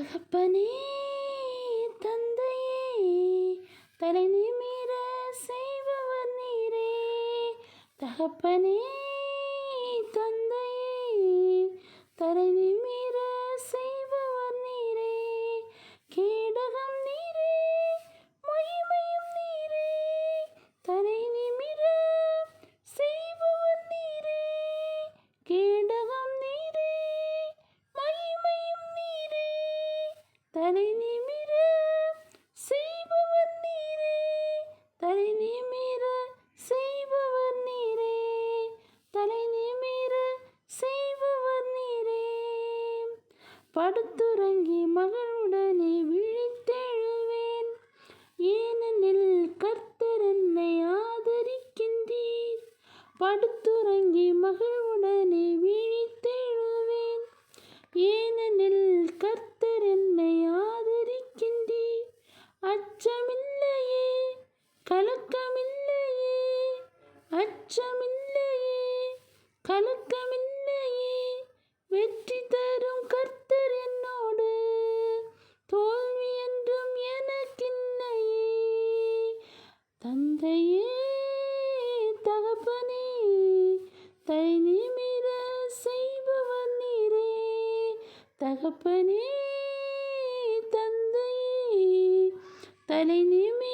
தகப்பனே தந்தையே தலை நிமிர செய்பவர் நீரே. தகப்பனே தந்தையே தலை நிமிர செய்பவர் நீரே. கேடகம் நீரே மகிமையும் நீரே. தலை நிமிர செய்பவர் நீரே. கேடகம் நீரே மகிமையும் நீரே. தலை நிமிர செய்பவர் நீரே. தலை நிமிர செய்பவர் நீரே. தலை நிமிர செய்பவர் நீரே. படுத்துறங்கி மகளுடனே விழித்தெழுவேன், ஏனெனில் கர்த்தர் என்னை ஆதரிக்கின்றீர். படுத்துறங்கி மகளுடனே விழித்தெழுவேன், ஏனெனில் கர்த்தர் என்னை ஆதரிக்கின்றீர். அச்சமில்லையே கலக்கமில்லையே, அச்சமில்லையே கலக்கமில்லையே. வெற்றி தரும் கர்த்தர் என்னோடு, தோல்வி என்றும் எனக்கில்லையே. தந்தையே தகப்பனே தலை நிமிர செய்பவர் நீரே. தகப்பனே தந்தையே தலை நிமிர